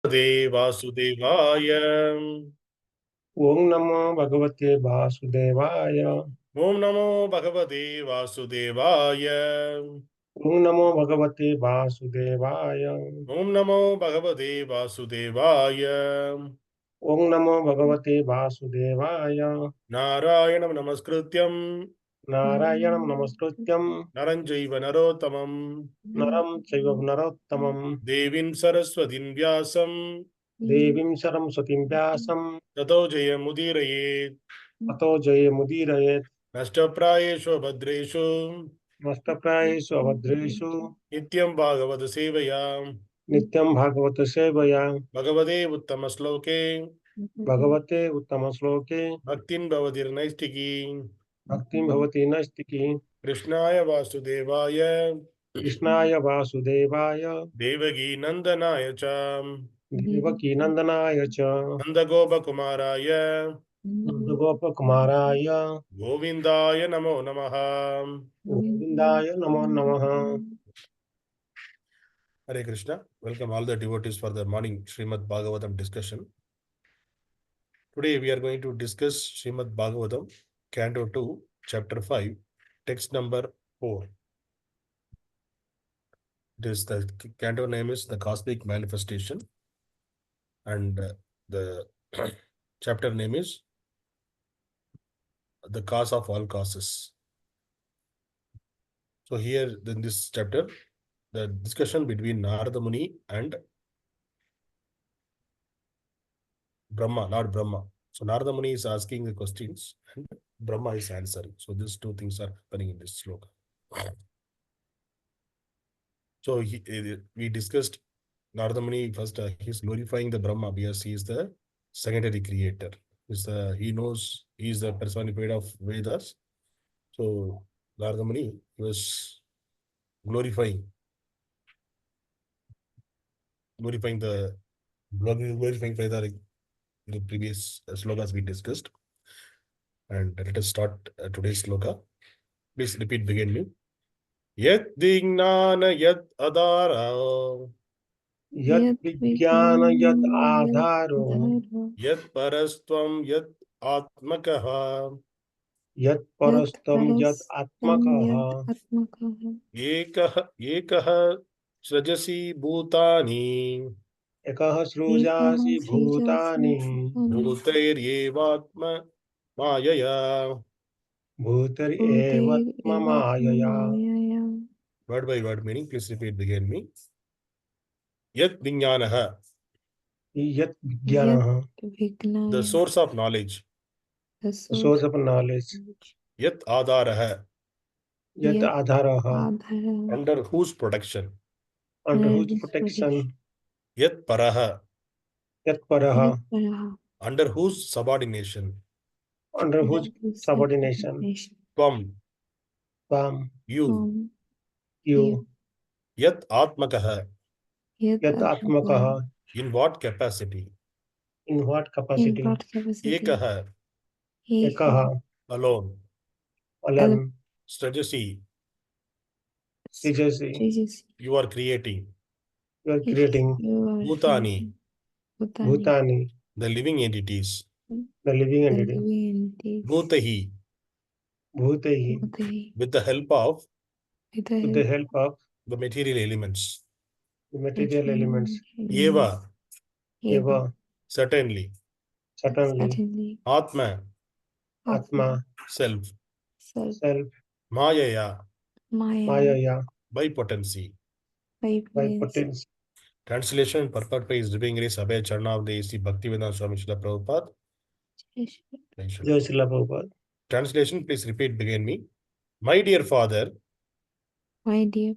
Vasudevaya. Om Namo Bhagavate Vasudevaya. Om Namo Bhagavate Vasudevaya. Om Namo Bhagavate Vasudevaya. Om Namo Bhagavate Vasudevaya. Om Namo Bhagavate Vasudevaya. Narayanam Namaskrityam Narayanam Namaskrityam Naranjaiva Narottamam Naram Chaiva Narottamam Devim Saraswatim Vyasam Devim Saram Satim Vyasam Tato Jayamudiraye Ato Jaya Mudirayet Nashtaprayeshu Bhadreshu Nastaprayesu Avadreshu Nityam Bhagavata Sevayam Nityam Bhagavata Sevaya Bhagavate Uttama Sloke Bhagavate Uttama Sloke Bhaktin Bhavatir Naistiki Bhaktim Bhavati Nastiki Krishnaya Vasudevaya Krishnaya Vasudevaya Devaki Nandanaya Cha Devaki Nandanaya Cha Nandagopa Kumaraya Nandagopa Kumaraya Govindaya Namo Namaha. Govindaya Namo Namaha. Hare Krishna. Welcome all the devotees for the morning Srimad Bhagavatam discussion. Today we are going to discuss Srimad Bhagavatam, Canto 2, Chapter 5, text number 4. This the canto name is The Cosmic Manifestation, and the chapter name is The Cause of All Causes. So here in this chapter, the discussion between Narada Muni and Brahma, Lord Brahma. So Narada Muni is asking the questions and Brahma is answering. So these two things are happening in this sloka. So we discussed Narada Muni first. He's glorifying the Brahma because he is the secondary creator. He knows he is the personified of Vedas. So Narada Muni was glorifying Veda in the previous slokas we discussed. And let us start today's sloka. Please repeat begin me. Yad-vijñāno yat-ādhāro. Yad-vijñāno yad-ādhāro. Yat-paras tvam yat-ātmakaḥ. Yat-paras tvam yat-ātmakaḥ. ekaḥ sṛjasi bhūtāni. ekaḥ sṛjasi bhūtāni. bhūtair evātma-māyayā. bhūtair evātma-māyayā. Word by word meaning, please repeat begin me. Yad-vijñānaḥ. Yad-vijñānaḥ. The source of knowledge. The source of knowledge. Yat-ādhāraḥ. Yat-ādhāraḥ. Under whose protection? Under whose protection? Yat-paraḥ. Yat-paraḥ. Under whose subordination? Under whose subordination? Tvam. Tvam. You. Yat-ātmakaḥ. Yat-ātmakaḥ. In what capacity? In what capacity? Ekaḥ. Ekaḥ. Alone. Alone. Sṛjasi. Sṛjasi. You are creating. You are creating. Bhūtāni. Bhūtāni. The living entities. The living entity. bhūtaih. Bhūtaih. With the help of the material elements. The material elements. Eva. Certainly. Ātma. Self. Māyayā. By potency. Translation. Purport by His Divine Grace Abhay Charana of the A.C. Bhaktivedanta Swami Srila Prabhupada. Jai Srila Prabhupada. Translation. Please repeat begin me. My dear Father. My dear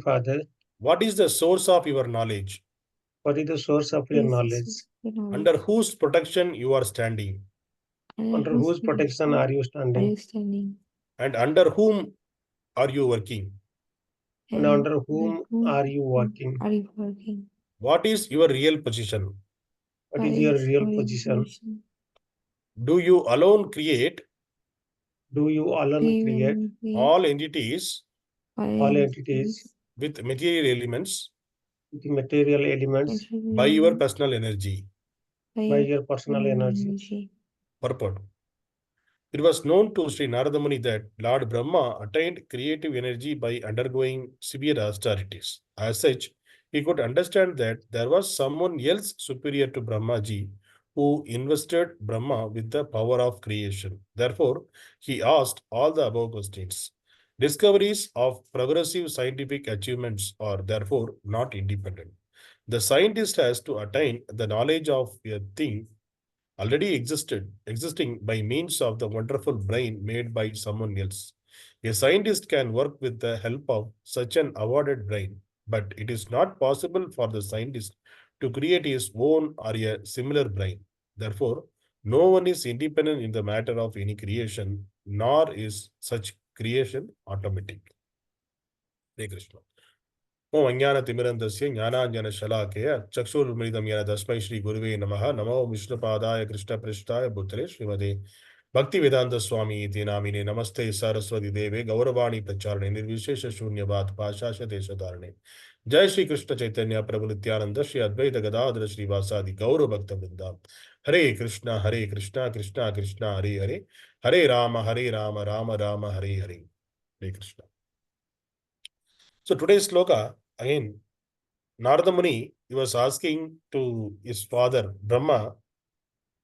Father. What is the source of your knowledge? What is the source of your knowledge? Under whose protection you are standing? Under whose protection are you standing? And under whom are you working? And under whom are you working? What is your real position? What is your real position? Do you alone create? Do you alone create all entities? All entities With material elements? the material elements by your personal energy. by your personal energy. Purport. It was known to Śrī Nārada Muni that Lord Brahmā attained creative energy by undergoing severe austerities. As such, he could understand that there was someone else superior to Brahmājī who invested Brahma with the power of creation. Therefore, he asked all the above questions. Discoveries of progressive scientific achievements are therefore not independent. The scientist has to attain the knowledge of a thing already existing by means of the wonderful brain made by someone else. A scientist can work with the help of such an awarded brain, but it is not possible for the scientist to create his own or a similar brain. Therefore, no one is independent in the matter of any creation, nor is such creation automatic. Hare Krishna. ओम अज्ञानतिमिरन्धस्य ज्ञानाञ्जनशलाकया चक्षुरुन्मिलितं येन तस्मै श्रीगुरुवे नमः। नमो विष्णुपादाय कृष्णपृष्ठाय भूतले श्रीमते भक्तिवेदान्तस्वामी इति नामिने। नमस्ते सरस्वती देवे गौरवाणी प्रचारणे निर्विशेष शून्यवाद पाशाशदेशधारणे। जय श्री कृष्ण चैतन्य प्रभु नित्यानंद श्री अद्वैत गदाधर श्रीवासादि गौर भक्त वृंदा। हरे कृष्णा कृष्णा कृष्णा हरे हरे, हरे राम राम राम हरे हरे। हरे Krishna. So today's sloka, again, Narada Muni, he was asking to his father, Brahma,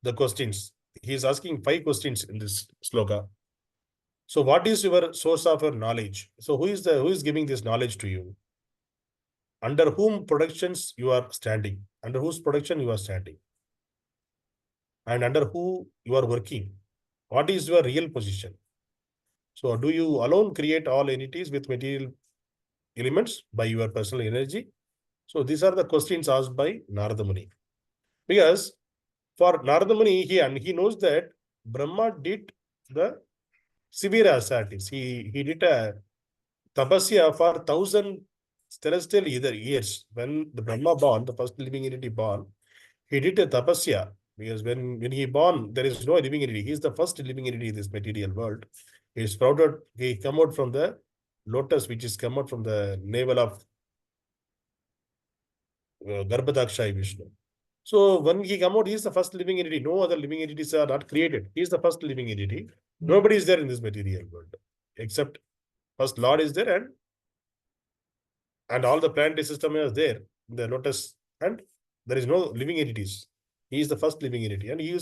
the questions. He is asking 5 questions in this sloka. So what is your source of your knowledge? So who is giving this knowledge to you? Under whom productions you are standing? Under whose production you are standing? And under who you are working? What is your real position? So do you alone create all entities with material elements by your personal energy? So these are the questions asked by Narada Muni. Because for Narada Muni, he knows that Brahma did the severe austerities. He did a tapasya for 1,000 celestial years. When the Brahma born, the first living entity born, he did a tapasya. Because when he born, there is no living entity. He is the first living entity in this material world. He is sprouted, he come out from the lotus, which is come out from the navel of Garbhadaksha Vishnu. So when he come out, he is the first living entity. No other living entities are not created. He is the first living entity. Nobody is there in this material world, except first Lord is there, and all the planetary system is there in the lotus, and there is no living entities. He is the first living entity, and he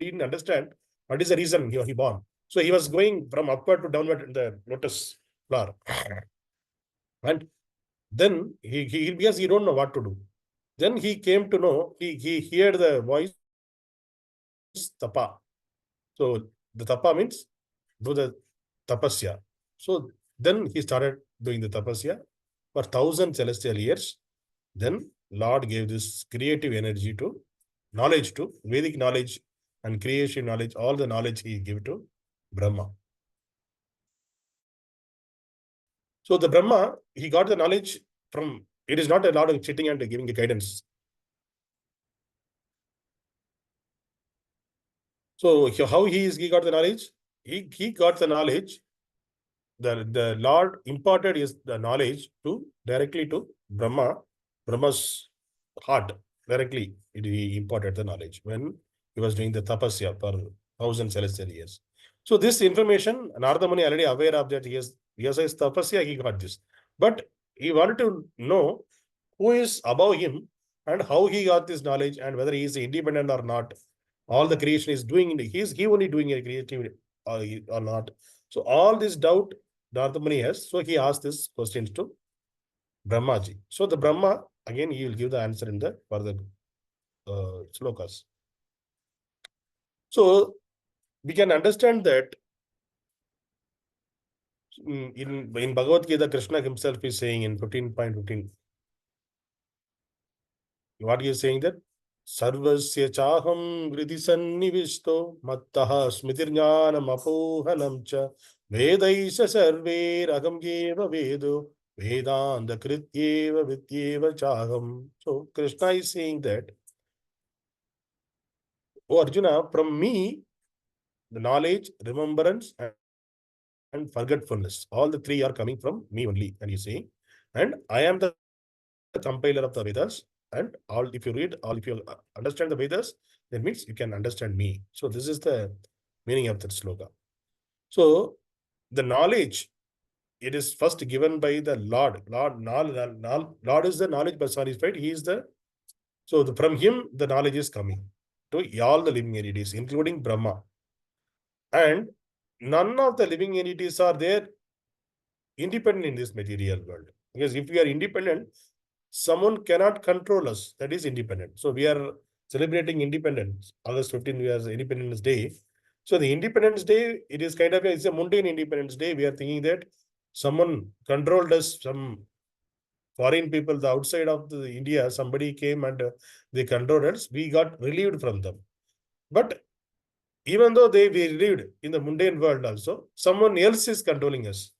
didn't understand what is the reason he born. So he was going from upward to downward in the lotus flower. And then because he don't know what to do. Then he came to know, he heard the voice tapa. So the tapa means do the tapasya. So then he started doing the tapasya for 1,000 celestial years. Then Lord gave this creative energy to knowledge, to Vedic knowledge and creation knowledge, all the knowledge he gave to Brahma. So the Brahma, he got the knowledge from, it is not a lot of sitting and giving the guidance. So how he got the knowledge? He got the knowledge. The Lord imparted the knowledge directly to Brahma's heart. Directly, he imparted the knowledge when he was doing the tapasya for 1,000 celestial years. So this information, Narada Muni already aware of that. He has tapasya, he got this. But he wanted to know who is above him and how he got this knowledge and whether he is independent or not. All the creation is doing, he only doing a creativity or not. So all this doubt Narada Muni has, so he asked this questions to Brahmājī. So the Brahma, again, he will give the answer in the further slokas. So we can understand that in Bhagavad Gita, Krishna himself is saying in 15.15, what he is saying that Sarvasya chaham vriti sannivishto mattaha smitirjnanam apohanam cha vedaisha sarve ragam yeva vedo vedanta krityeva vityeva chaham. So Krishna is saying that, oh Arjuna, from me, the knowledge, remembrance, and forgetfulness, all the 3 are coming from me only. And he's saying, and I am the compiler of the Vedas. And all, if you read, all, if you understand the Vedas, that means you can understand me. So this is the meaning of that sloka. So the knowledge, it is first given by the Lord. Lord is the knowledge personified. He is the, so from him the knowledge is coming to all the living entities, including Brahma. And none of the living entities are there independent in this material world. Because if we are independent, someone cannot control us. That is independent. So we are celebrating independence. August 15th, we are Independence Day. So the Independence Day, it is kind of it's a mundane Independence Day. We are thinking that someone controlled us, some foreign people, the outside of the India, somebody came and they controlled us. We got relieved from them. But even though we relieved in the mundane world also, someone else is controlling us.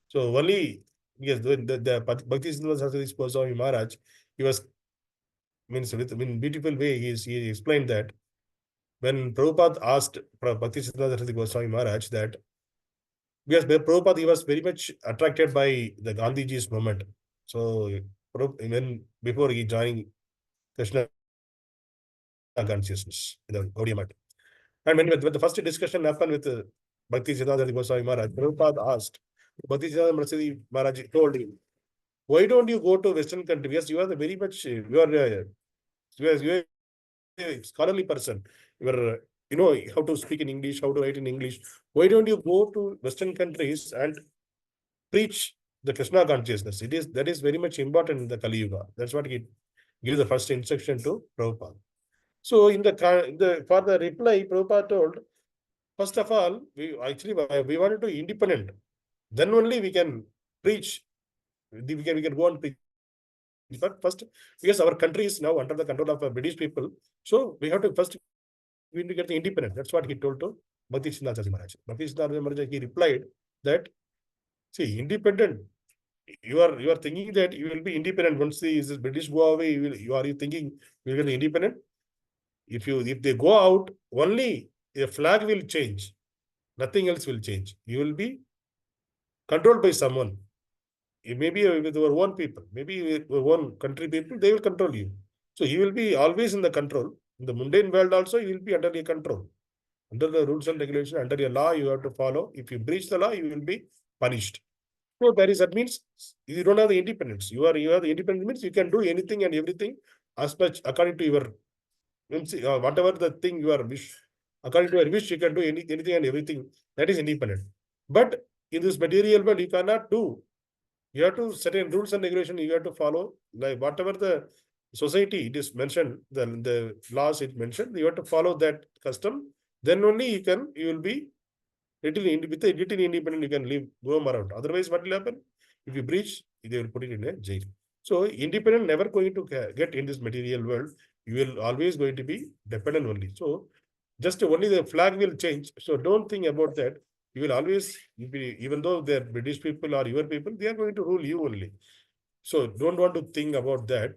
So only, yes, the Bhakti Siddhanta Saraswati Goswami Maharaj, he was, means in beautiful way, he explained that when Prabhupada asked Bhakti Siddhanta Saraswati Goswami Maharaj that, because Prabhupada, he was very much attracted by the Gandhiji's movement. So when before he joining Krishna consciousness in the Gaudiya Math. And when the first discussion happened with Bhakti Siddhanta Goswami Maharaj, Prabhupada asked, Bhakti Siddhanta Saraswati Maharaj told him, why don't you go to Western country? Because you are the very much, you are a scholarly person. You know how to speak in English, how to write in English. Why don't you go to Western countries and preach the Krishna consciousness? That is very much important in the Kali Yuga. That's what he gives the first instruction to Prabhupada. So in the for the reply, Prabhupada told, first of all, we wanted to be independent. Then only we can preach. We can go and preach. But first, because our country is now under the control of British people, so we have to first we need to get the independent. That's what he told to Bhakti Siddhanta Maharaj. Bhakti Siddhanta Maharaj, he replied that, see, independent. You are thinking that you will be independent once the British go away. You thinking you will be independent? If they go out, only a flag will change. Nothing else will change. You will be controlled by someone. Maybe with our own people, maybe with our own country people, they will control you. So you will be always in the control. In the mundane world also, you will be under your control. Under the rules and regulations, under your law, you have to follow. If you breach the law, you will be punished. So that means you don't have the independence. You have the independence means you can do anything and everything as much according to your whatever the thing you are wish. According to your wish, you can do anything and everything. That is independent. But in this material world, you cannot do. You have to certain rules and regulations you have to follow. Like whatever the society it is mentioned, the laws it mentioned, you have to follow that custom. Then only you will be little independent, you can live, roam around. Otherwise, what will happen? If you breach, they will put it in a jail. So independent never going to get in this material world. You will always going to be dependent only. So just only the flag will change. So don't think about that. You will always be, even though they're British people or your people, they are going to rule you only. So don't want to think about that.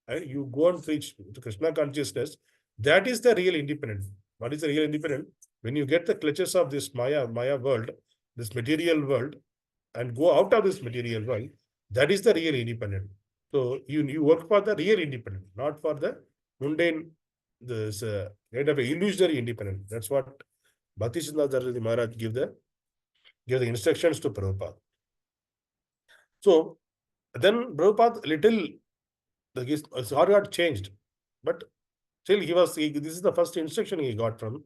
And you go and preach to Krishna consciousness. That is the real independent. What is the real independent? When you get the clutches of this Maya world, this material world, and go out of this material world, that is the real independent. So you work for the real independent, not for the mundane, this kind of illusionary independent. That's what Bhakti Siddhanta Maharaj give the instructions to Prabhupada. So then Prabhupada his heart got changed, but still this is the first instruction he got from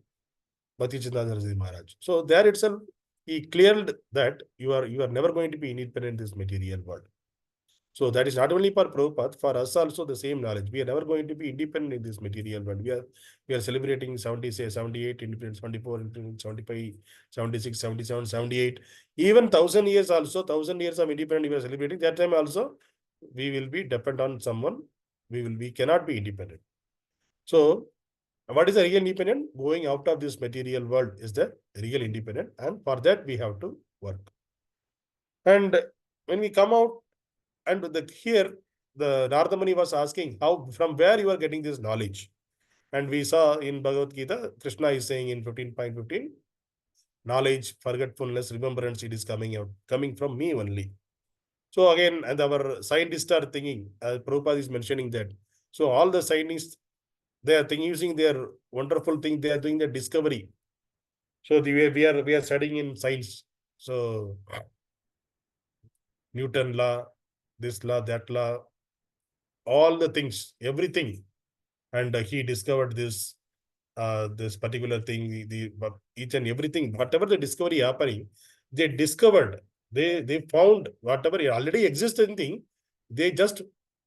Bhakti Siddhanta Maharaj. So there itself, he cleared that you are never going to be independent in this material world. So that is not only for Prabhupada, for us also the same knowledge. We are never going to be independent in this material world. We are celebrating 78 independence, 74 independence, 75, 76, 77, 78. Even 1,000 years also, 1,000 years of independence we are celebrating. That time also, we will be dependent on someone. We cannot be independent. So what is the real independent? Going out of this material world is the real independent. And for that, we have to work. And when we come out, and here, the Narada Muni was asking, from where you are getting this knowledge? And we saw in Bhagavad Gita, Krishna is saying in 15.15, knowledge, forgetfulness, remembrance, it is coming from me only. So again, and our scientists are thinking, Prabhupada is mentioning that. So all the scientists, they are thinking, using their wonderful thing, they are doing the discovery. So we are studying in science. So Newton law, this law, that law, all the things, everything. And he discovered this particular thing, each and everything, whatever the discovery happening, they discovered, they found whatever already existing thing, they just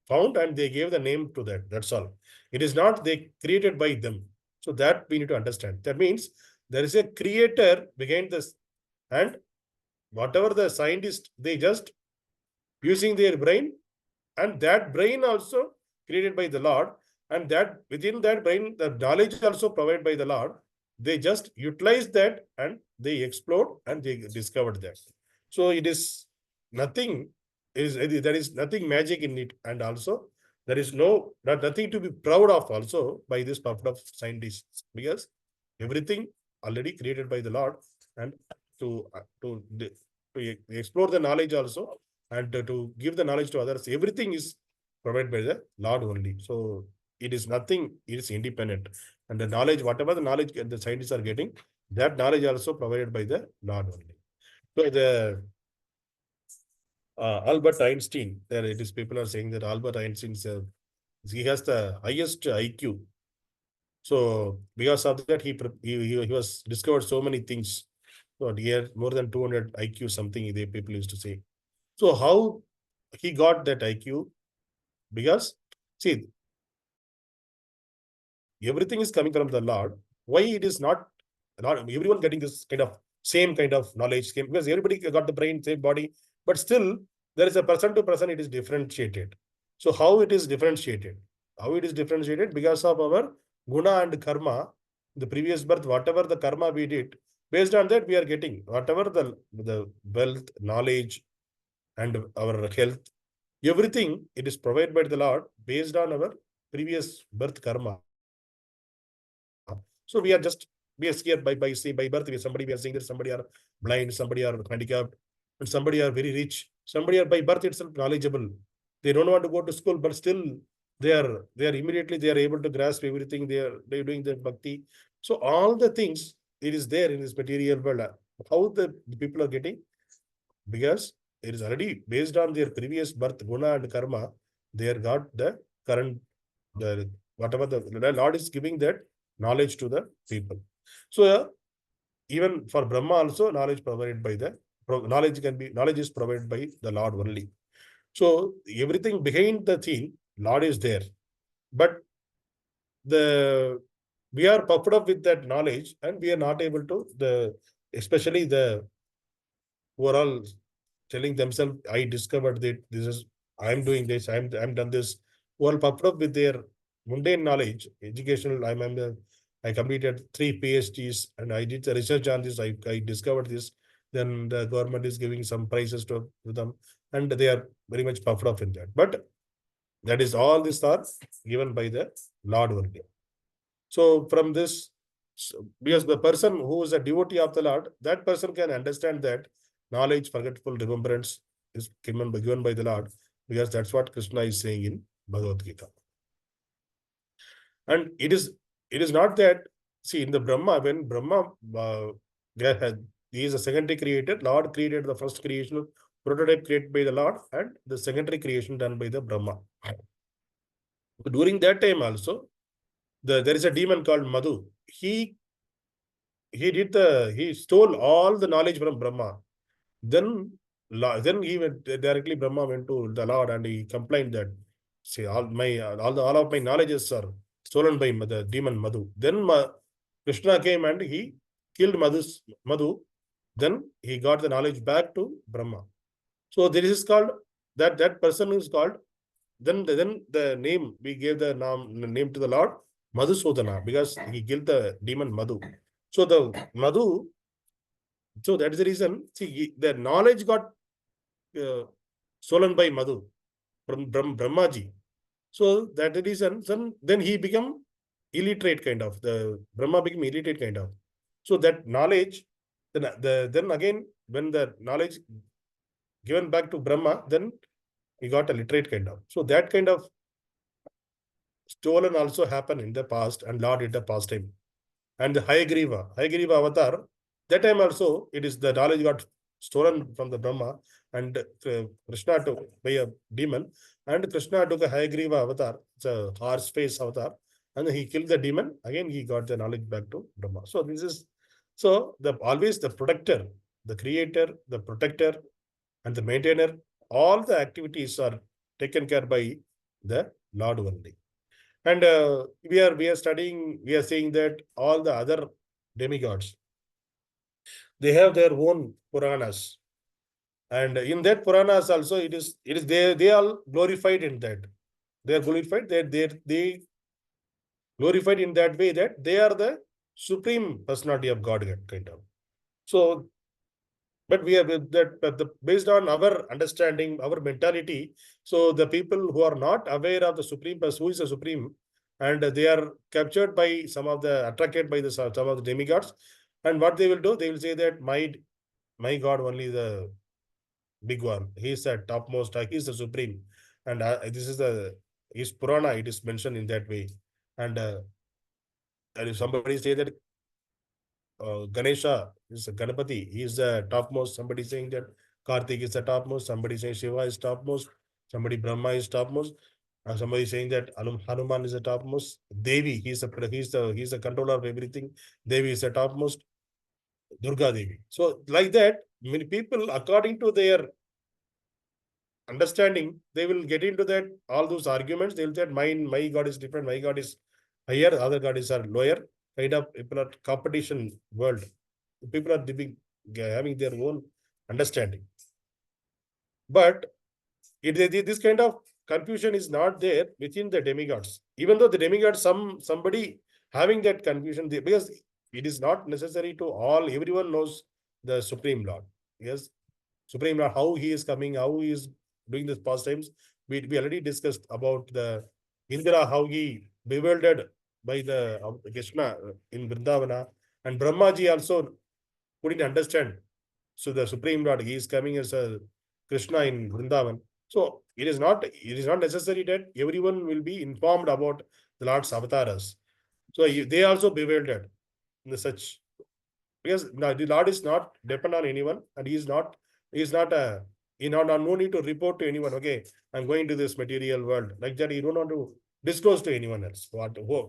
found and they gave the name to that. That's all. It is not they created by them. So that we need to understand. That means there is a creator behind this, and whatever the scientist, they just using their brain, and that brain also created by the Lord, and that within that brain, the knowledge also provided by the Lord, they just utilize that and they explored and they discovered that. So it is nothing, there is nothing magic in it, and also there is nothing to be proud of also by this purport of scientists, because everything already created by the Lord, and to explore the knowledge also, and to give the knowledge to others, everything is provided by the Lord only. So it is nothing, it is independent. And the knowledge, whatever the knowledge the scientists are getting, that knowledge also provided by the Lord only. So the Albert Einstein, there it is, people are saying that Albert Einstein, he has the highest IQ. So because of that, he was discovered so many things. So he had more than 200 IQ something, they people used to say. So how he got that IQ? Because see, everything is coming from the Lord. Why it is not everyone getting this kind of same kind of knowledge? Because everybody got the brain, same body, but still there is a person to person, it is differentiated. So how it is differentiated? How it is differentiated? Because of our guna and karma, the previous birth, whatever the karma we did, based on that we are getting whatever the wealth, knowledge, and our health, everything, it is provided by the Lord based on our previous birth karma. So we are scared by birth. Somebody we are saying that somebody are blind, somebody are handicapped, and somebody are very rich. Somebody are by birth itself knowledgeable. They don't want to go to school, but still they are immediately they are able to grasp everything. They're doing the bhakti. So all the things, it is there in this material world. How the people are getting? Because it is already based on their previous birth, guna and karma, they have got the current, whatever the Lord is giving that knowledge to the people. So even for Brahma also, knowledge provided by knowledge is provided by the Lord only. So everything behind the thing, Lord is there. But we are puffed up with that knowledge, and we are not able to, especially the who are all telling themselves, I discovered that I'm doing this, I'm done this, who are puffed up with their mundane knowledge, educational. I completed 3 PhDs and I did the research on this. I discovered this. Then the government is giving some prizes to them, and they are very much puffed up in that. But that is all these are given by the Lord only. So from this, because the person who is a devotee of the Lord, that person can understand that knowledge, forgetful, remembrance is given by the Lord, because that's what Krishna is saying in Bhagavad Gita. And it is not that, see, in the Brahma, when Brahma, he is a secondary creator, Lord created the first creation, prototype created by the Lord, and the secondary creation done by the Brahma. During that time also, there is a demon called Madhu. He stole all the knowledge from Brahma. Then he went directly, Brahma went to the Lord and he complained that, see, all of my knowledges are stolen by the demon Madhu. Then Krishna came and he killed Madhu. Then he got the knowledge back to Brahma. So this is called, that person is called, then the name, we gave the name to the Lord, Madhusudana, because he killed the demon Madhu. So the Madhu, so that is the reason, see, the knowledge got stolen by Madhu from Brahmājī. So that is the reason, then he become illiterate kind of, the Brahma became illiterate kind of. So that knowledge, then again, when the knowledge given back to Brahma, then he got a literate kind of. So that kind of stolen also happened in the past, and Lord did the past time. And the Hayagriva avatar, that time also it is the knowledge got stolen from the Brahma, and Krishna took by a demon, and Krishna took a Hayagriva avatar, it's a horse face avatar, and he killed the demon. Again, he got the knowledge back to Brahma. So this is always the protector, the creator, the protector, and the maintainer. All the activities are taken care by the Lord only. And we are studying, we are saying that all the other demigods, they have their own Puranas. And in that Puranas also, it is they are glorified in that. They are glorified, they glorified in that way that they are the supreme personality of Godhead, kind of. So, but we are based on our understanding, our mentality. So the people who are not aware of the supreme person, who is the supreme, and they are captured by attracted by some of the demigods, and what they will do, they will say that my God only the big one. He is the topmost. He is the supreme, and this is his Purana. It is mentioned in that way, and if somebody say that Ganesha is a Ganapati, he is the topmost. Somebody saying that Kartik is the topmost. Somebody saying Shiva is topmost. Somebody Brahma is topmost. Somebody saying that Hanuman is the topmost. Devi, he's the controller of everything. Devi is the topmost. Durga Devi. So like that, many people, according to their understanding, they will get into that all those arguments. They will say, my God is different. My God is higher. Other gods are lower. Kind of people are competition world. People are having their own understanding. But this kind of confusion is not there within the demigods. Even though the demigods, somebody having that confusion, because it is not necessary to everyone knows the Supreme Lord. Yes, Supreme Lord, how he is coming, how he is doing this pastimes. We already discussed about the Indra, how he bewildered by the Krishna in Vrindavana, and Brahmājī also couldn't understand. So the Supreme Lord, he is coming as a Krishna in Vrindavan. So it is not necessary that everyone will be informed about the Lord's avatars. So they also bewildered in such, because the Lord is not dependent on anyone, and he is not no need to report to anyone. Okay, I'm going to this material world like that. You don't want to disclose to anyone else.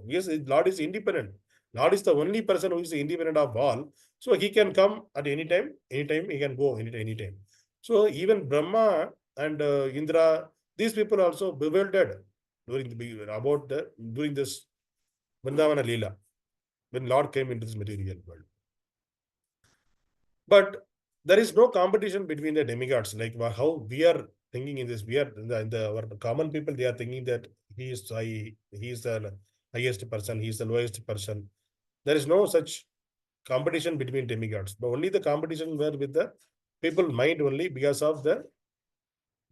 Yes, Lord is independent. Lord is the only person who is independent of all. So he can come at any time he can go anytime. So even Brahma and Indra, these people also bewildered during this Vrindavana Leela, when Lord came into this material world. But there is no competition between the demigods, like how we are thinking in this. We are our common people, they are thinking that he is the highest person, he is the lowest person. There is no such competition between demigods, but only the competition were with the people mind only, because of the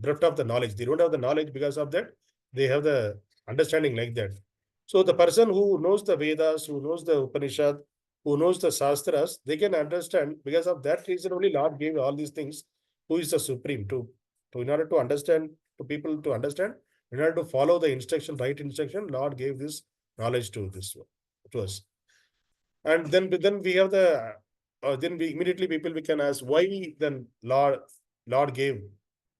breadth of the knowledge. They don't have the knowledge, because of that they have the understanding like that. So the person who knows the Vedas, who knows the Upanishad, who knows the Shastras, they can understand. Because of that reason only Lord gave all these things, who is the supreme, to in order to understand, to people to understand, in order to follow the instruction, right instruction, Lord gave this knowledge to us. And then we have the then we immediately we can ask, why then Lord gave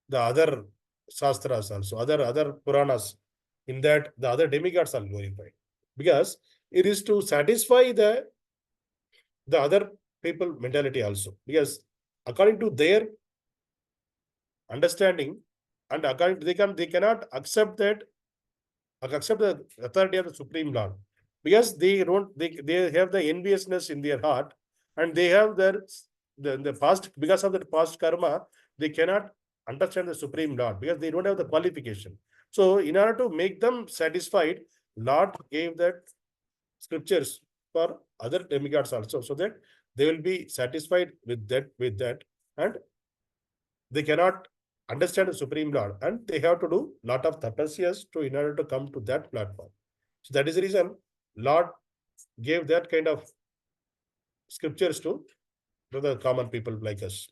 the other Shastras also, other Puranas, in that the other demigods are glorified, because it is to satisfy the other people mentality also, because according to their understanding, and according they cannot accept the authority of the Supreme Lord, because they have the enviousness in their heart, and they have the past, because of the past karma, they cannot understand the Supreme Lord, because they don't have the qualification. So in order to make them satisfied, Lord gave that scriptures for other demigods also, so that they will be satisfied with that, and they cannot understand the Supreme Lord, and they have to do lot of tapasyas in order to come to that platform. So that is the reason Lord gave that kind of scriptures to the common people like us.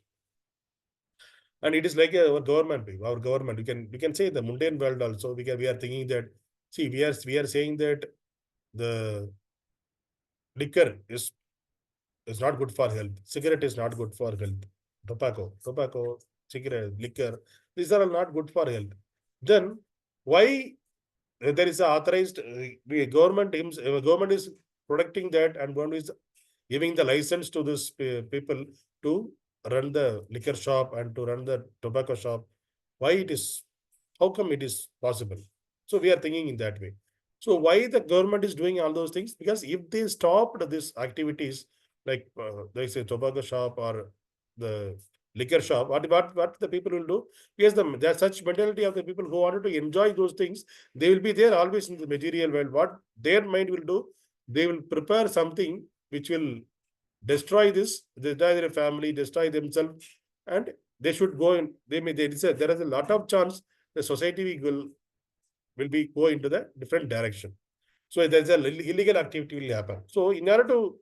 And it is like our government. We can say the mundane world also. We are thinking that, see, we are saying that the liquor is not good for health. Cigarette is not good for health. Tobacco, cigarette, liquor, these are all not good for health. Then why there is a authorized government is protecting that, and government is giving the license to this people to run the liquor shop and to run the tobacco shop? Why it is? How come it is possible? So we are thinking in that way. So why the government is doing all those things? Because if they stopped these activities, like they say tobacco shop or the liquor shop, what the people will do? Because there's such mentality of the people who wanted to enjoy those things, they will be there always in the material world. What their mind will do, they will prepare something which will destroy destroy their family, destroy themselves, and they should go in. There is a lot of chance the society will be go into the different direction. So there's a illegal activity will happen. So in order to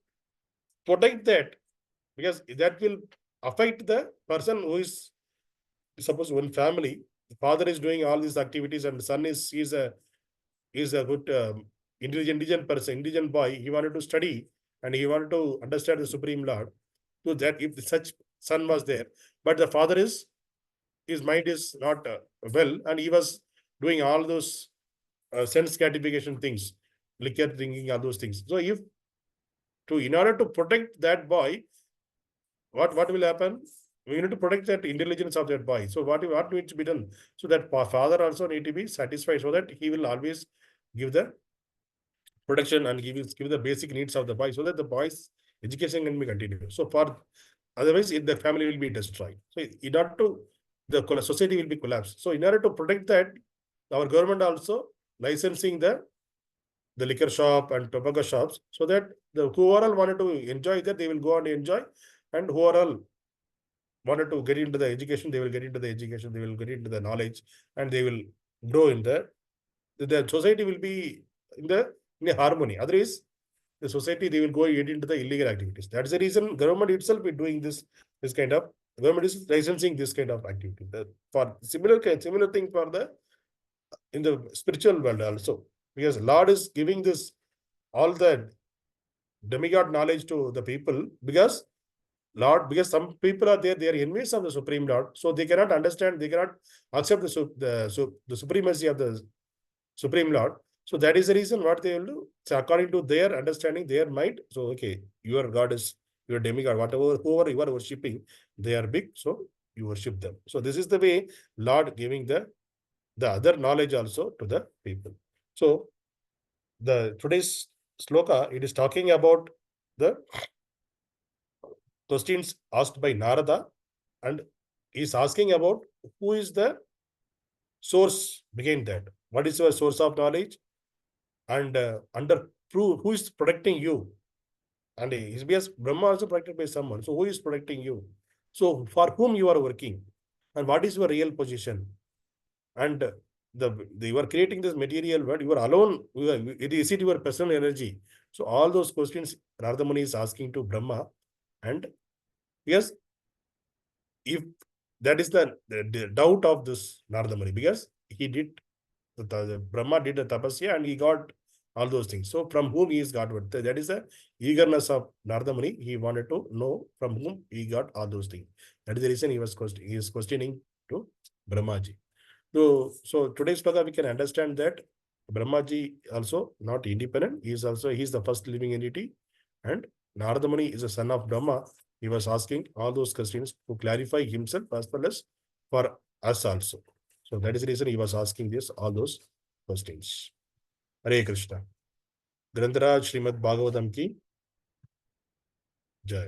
protect that, because that will affect the person who is, suppose one family, the father is doing all these activities and the son is a good intelligent person, intelligent boy. He wanted to study and he wanted to understand the Supreme Lord. So that if such son was there, but the father is, his mind is not well, and he was doing all those sense gratification things, liquor drinking, all those things. So if in order to protect that boy, what will happen? We need to protect that intelligence of that boy. So what needs to be done? So that father also need to be satisfied, so that he will always give the protection and give the basic needs of the boy, so that the boy's education can be continued. So for otherwise, the family will be destroyed. So in order to, the society will be collapsed. So in order to protect that, our government also licensing the liquor shop and tobacco shops, so that the who are all wanted to enjoy that, they will go and enjoy, and who are all wanted to get into the education, they will get into the education, they will get into the knowledge, and they will grow in the society will be in a harmony. Otherwise, the society, they will go get into the illegal activities. That's the reason government itself is doing this kind of, government is licensing this kind of activity. For similar thing for the in the spiritual world also, because Lord is giving this all the demigod knowledge to the people, because some people are there, they are enemies of the Supreme Lord, so they cannot understand, they cannot accept the supremacy of the Supreme Lord. So that is the reason what they will do. So according to their understanding, their mind, so okay, your God is your demigod, whoever you are worshipping, they are big, so you worship them. So this is the way Lord giving the other knowledge also to the people. So the today's sloka, it is talking about the questions asked by Narada, and is asking about who is the source behind that. What is your source of knowledge? And under who is protecting you? And is because Brahma also protected by someone. So who is protecting you? So for whom you are working? And what is your real position? And you are creating this material world, you are alone. Is it your personal energy? So all those questions Narada Muni is asking to Brahma. And yes, if that is the doubt of this Narada Muni, because he did, the Brahma did a tapasya and he got all those things. So from whom he is got what? That is the eagerness of Narada Muni. He wanted to know from whom he got all those things. That is the reason he is questioning to Brahmājī. So today's sloka we can understand that Brahmājī also not independent. He is the first living entity, and Narada Muni is a son of Brahma. He was asking all those questions to clarify himself as well as for us also. So that is the reason he was asking all those questions. Hare Krishna. Grantaraj Srimad Bhagavatam ki Jai.